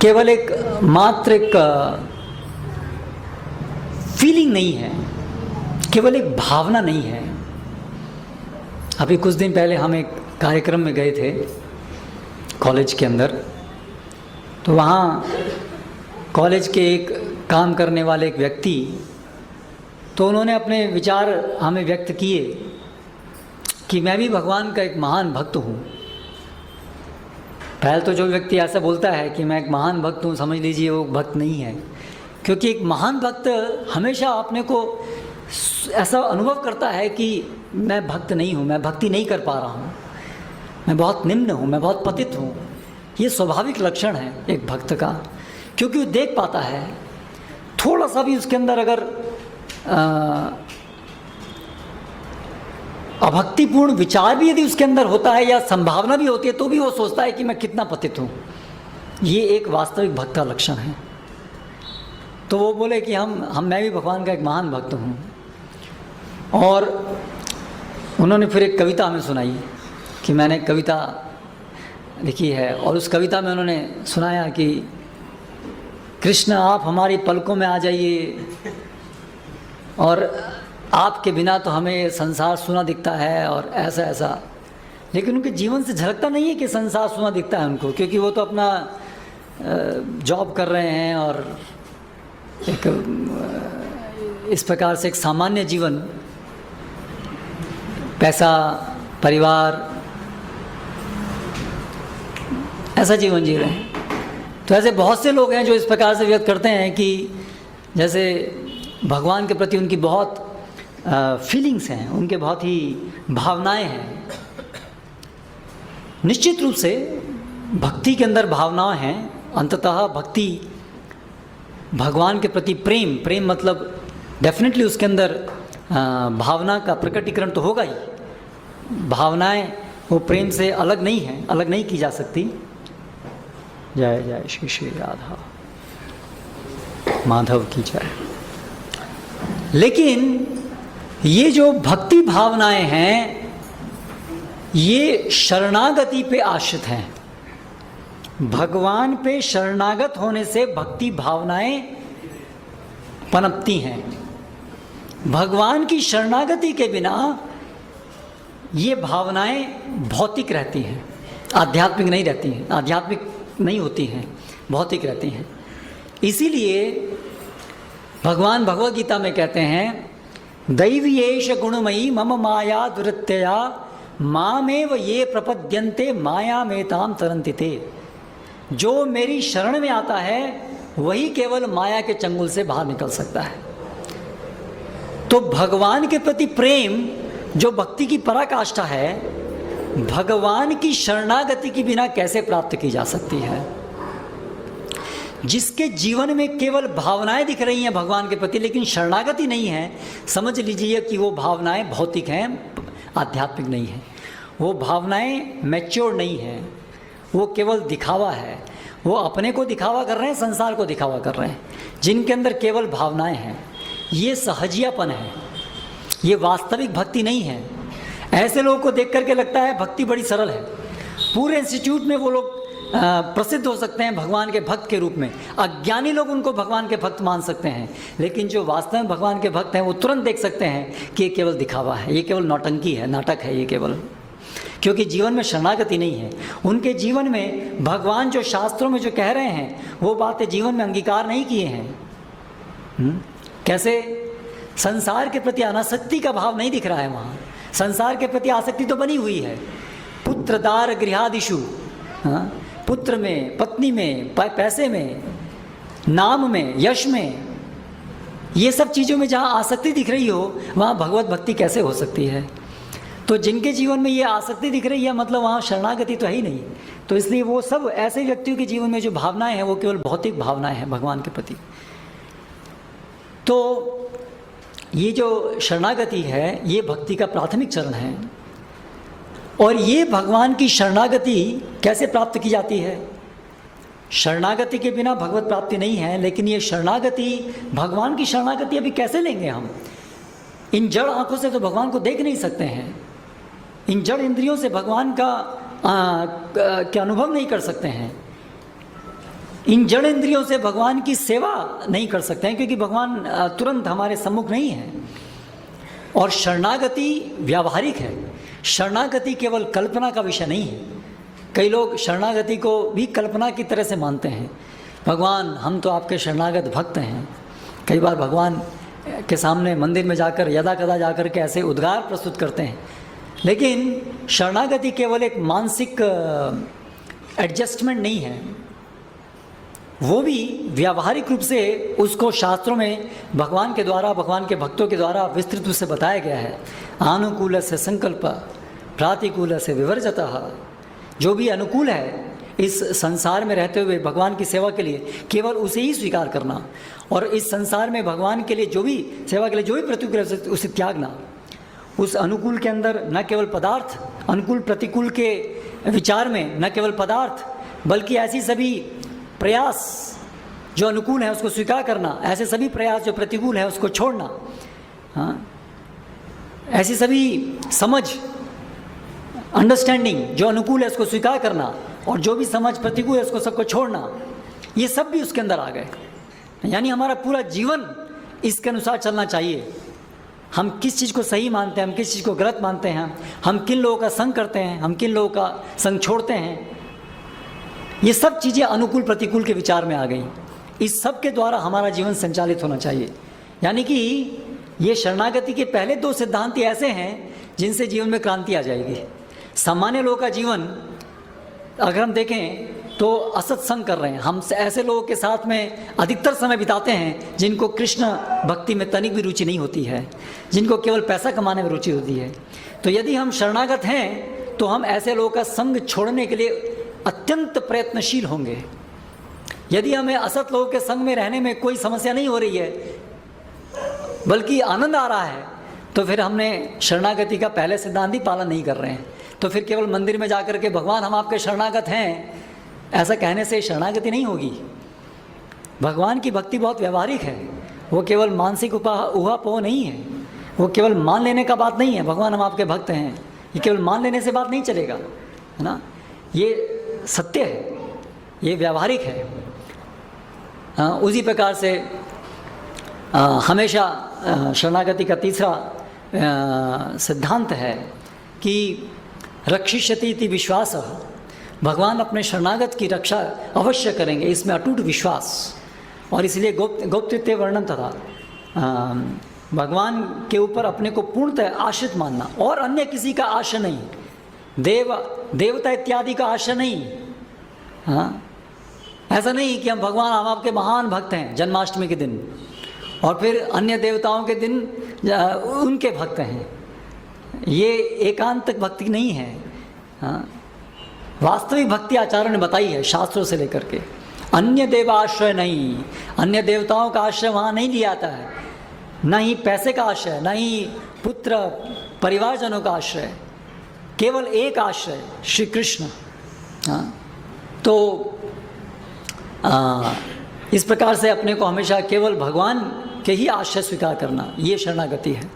केवल एक मात्र एक फीलिंग नहीं है, केवल एक भावना नहीं है। अभी कुछ दिन पहले हम एक कार्यक्रम में गए थे कॉलेज के अंदर, तो वहाँ कॉलेज के एक काम करने वाले एक व्यक्ति, तो उन्होंने अपने विचार हमें व्यक्त किए कि मैं भी भगवान का एक महान भक्त हूँ। पहले तो जो व्यक्ति ऐसा बोलता है कि मैं एक महान भक्त हूँ, समझ लीजिए वो भक्त नहीं है, क्योंकि एक महान भक्त हमेशा अपने को ऐसा अनुभव करता है कि मैं भक्त नहीं हूँ, मैं भक्ति नहीं कर पा रहा हूँ, मैं बहुत निम्न हूँ, मैं बहुत पतित हूँ। ये स्वाभाविक लक्षण है एक भक्त का, क्योंकि वो देख पाता है थोड़ा सा भी उसके अंदर अगर अभक्तिपूर्ण विचार भी यदि उसके अंदर होता है या संभावना भी होती है, तो भी वो सोचता है कि मैं कितना पतित हूँ। ये एक वास्तविक भक्त का लक्षण है। तो वो बोले कि मैं भी भगवान का एक महान भक्त हूँ। और उन्होंने फिर एक कविता हमें सुनाई कि मैंने कविता लिखी है, और उस कविता में उन्होंने सुनाया कि कृष्ण आप हमारी पलकों में आ जाइए, और आपके बिना तो हमें संसार सूना दिखता है, और ऐसा ऐसा। लेकिन उनके जीवन से झलकता नहीं है कि संसार सूना दिखता है उनको, क्योंकि वो तो अपना जॉब कर रहे हैं और एक इस प्रकार से एक सामान्य जीवन, पैसा, परिवार, ऐसा जीवन जी रहे हैं। तो ऐसे बहुत से लोग हैं जो इस प्रकार से व्यक्त करते हैं कि जैसे भगवान के प्रति उनकी बहुत फीलिंग्स हैं, उनके बहुत ही भावनाएं हैं। निश्चित रूप से भक्ति के अंदर भावनाएं हैं। अंततः भक्ति भगवान के प्रति प्रेम मतलब डेफिनेटली उसके अंदर भावना का प्रकटीकरण तो होगा ही। भावनाएं वो प्रेम से अलग नहीं हैं, अलग नहीं की जा सकती। जय जय श्री श्री राधा माधव की जय। लेकिन ये जो भक्ति भावनाएं हैं, ये शरणागति पे आश्रित हैं। भगवान पे शरणागत होने से भक्ति भावनाएं पनपती हैं। भगवान की शरणागति के बिना ये भावनाएं भौतिक रहती हैं, आध्यात्मिक नहीं रहती हैं, आध्यात्मिक नहीं होती हैं, भौतिक रहती हैं। इसीलिए भगवान भगवद गीता में कहते हैं, दैवीयेष गुणमयी मम माया दुरत्यया मामेव ये प्रपद्यन्ते माया में ताम तरन्ति ते। जो मेरी शरण में आता है वही केवल माया के चंगुल से बाहर निकल सकता है। तो भगवान के प्रति प्रेम जो भक्ति की पराकाष्ठा है, भगवान की शरणागति के बिना कैसे प्राप्त की जा सकती है? जिसके जीवन में केवल भावनाएं दिख रही हैं भगवान के प्रति, लेकिन शरणागति नहीं है, समझ लीजिए कि वो भावनाएं भौतिक हैं, आध्यात्मिक नहीं है। वो भावनाएं मैच्योर नहीं है, वो केवल दिखावा है। वो अपने को दिखावा कर रहे हैं, संसार को दिखावा कर रहे हैं। जिनके अंदर केवल भावनाएं हैं, ये सहजियापन है, ये वास्तविक भक्ति नहीं है। ऐसे लोगों को देख करके लगता है भक्ति बड़ी सरल है। पूरे इंस्टीट्यूट में वो लोग प्रसिद्ध हो सकते हैं भगवान के भक्त के रूप में। अज्ञानी लोग उनको भगवान के भक्त मान सकते हैं, लेकिन जो वास्तव में भगवान के भक्त हैं वो तुरंत देख सकते हैं कि ये केवल दिखावा है, ये केवल नौटंकी है, नाटक है ये केवल, क्योंकि जीवन में शरणागति नहीं है। उनके जीवन में भगवान जो शास्त्रों में जो कह रहे हैं वो बातें जीवन में अंगीकार नहीं किए हैं। कैसे? संसार के प्रति अनासक्ति का भाव नहीं दिख रहा है वहाँ। संसार के प्रति आसक्ति तो बनी हुई है, पुत्र दार गृहादिषु, पुत्र में, पत्नी में, पैसे में, नाम में, यश में, ये सब चीज़ों में जहाँ आसक्ति दिख रही हो वहाँ भगवत भक्ति कैसे हो सकती है? तो जिनके जीवन में ये आसक्ति दिख रही है मतलब वहाँ शरणागति तो है ही नहीं। तो इसलिए वो सब ऐसे व्यक्तियों के जीवन में जो भावनाएं हैं वो केवल भौतिक भावनाएं हैं भगवान के प्रति। तो ये जो शरणागति है ये भक्ति का प्राथमिक चरण है। और ये भगवान की शरणागति कैसे प्राप्त की जाती है? शरणागति के बिना भगवत प्राप्ति नहीं है। लेकिन ये शरणागति, भगवान की शरणागति अभी कैसे लेंगे हम? इन जड़ आंखों से तो भगवान को देख नहीं सकते हैं, इन जड़ इंद्रियों से भगवान का अनुभव नहीं कर सकते हैं। इन जड़ इंद्रियों से भगवान की सेवा नहीं कर सकते हैं, क्योंकि भगवान तुरंत हमारे सम्मुख नहीं है। और शरणागति व्यावहारिक है, शरणागति केवल कल्पना का विषय नहीं है। कई लोग शरणागति को भी कल्पना की तरह से मानते हैं। भगवान हम तो आपके शरणागत भक्त हैं। कई बार भगवान के सामने मंदिर में जाकर यदा कदा जाकर के ऐसे उद्गार प्रस्तुत करते हैं, लेकिन शरणागति केवल एक मानसिक एडजस्टमेंट नहीं है, वो भी व्यावहारिक रूप से उसको शास्त्रों में भगवान के द्वारा, भगवान के भक्तों के द्वारा विस्तृत रूप से बताया गया है। आनुकूल से संकल्प प्रातिकूल से विवर्जतः, जो भी अनुकूल है इस संसार में रहते हुए भगवान की सेवा के लिए केवल उसे ही स्वीकार करना, और इस संसार में भगवान के लिए जो भी सेवा के लिए जो भी प्रतिकूल है उसे त्यागना। उस अनुकूल के अंदर न केवल पदार्थ, अनुकूल प्रतिकूल के विचार में न केवल पदार्थ, बल्कि ऐसी सभी प्रयास जो अनुकूल है उसको स्वीकार करना, ऐसे सभी प्रयास जो प्रतिकूल है उसको छोड़ना। हाँ, ऐसी सभी समझ, अंडरस्टैंडिंग जो अनुकूल है उसको स्वीकार करना, और जो भी समझ प्रतिकूल है उसको सबको छोड़ना, ये सब भी उसके अंदर आ गए। यानी हमारा पूरा जीवन इसके अनुसार चलना चाहिए। हम किस चीज़ को सही मानते हैं, हम किस चीज़ को गलत मानते हैं, हम किन लोगों का संग करते हैं, हम किन लोगों का संग छोड़ते हैं, ये सब चीज़ें अनुकूल प्रतिकूल के विचार में आ गई। इस सब के द्वारा हमारा जीवन संचालित होना चाहिए। यानी कि ये शरणागति के पहले दो सिद्धांत ऐसे हैं जिनसे जीवन में क्रांति आ जाएगी। सामान्य लोगों का जीवन अगर हम देखें तो असत्संग कर रहे हैं, हम ऐसे लोगों के साथ में अधिकतर समय बिताते हैं जिनको कृष्ण भक्ति में तनिक भी रुचि नहीं होती है, जिनको केवल पैसा कमाने में रुचि होती है। तो यदि हम शरणागत हैं तो हम ऐसे लोगों का संग छोड़ने के लिए अत्यंत प्रयत्नशील होंगे। यदि हमें असत लोगों के संग में रहने में कोई समस्या नहीं हो रही है बल्कि आनंद आ रहा है, तो फिर हमने शरणागति का पहले सिद्धांत ही पालन नहीं कर रहे हैं। तो फिर केवल मंदिर में जाकर के भगवान हम आपके शरणागत हैं ऐसा कहने से शरणागति नहीं होगी। भगवान की भक्ति बहुत व्यवहारिक है, वो केवल मानसिक ऊहापोह नहीं है, वो केवल मान लेने का बात नहीं है। भगवान हम आपके भक्त हैं, ये केवल मान लेने से बात नहीं चलेगा, है ना। ये सत्य है, ये व्यवहारिक है। उसी प्रकार से हमेशा शरणागति का तीसरा सिद्धांत है कि रक्षिष्यति इति विश्वास, भगवान अपने शरणागत की रक्षा अवश्य करेंगे, इसमें अटूट विश्वास। और इसलिए गोप्तृत्व वर्णन तथा भगवान के ऊपर अपने को पूर्णतः आश्रित मानना और अन्य किसी का आश्रय नहीं, देवता इत्यादि का आश्रय नहीं। हाँ, ऐसा नहीं कि हम भगवान हम आपके महान भक्त हैं जन्माष्टमी के दिन और फिर अन्य देवताओं के दिन उनके भक्त हैं, ये एकांतक भक्ति नहीं है। हाँ, वास्तविक भक्ति आचार्यों ने बताई है शास्त्रों से लेकर के। अन्य देवाश्रय नहीं, अन्य देवताओं का आश्रय वहाँ नहीं लिया जाता है, न ही पैसे का आश्रय, न ही पुत्र परिवारजनों का आश्रय, केवल एक आश्रय श्री कृष्ण। हाँ, तो इस प्रकार से अपने को हमेशा केवल भगवान के ही आश्रय स्वीकार करना, ये शरणागति है।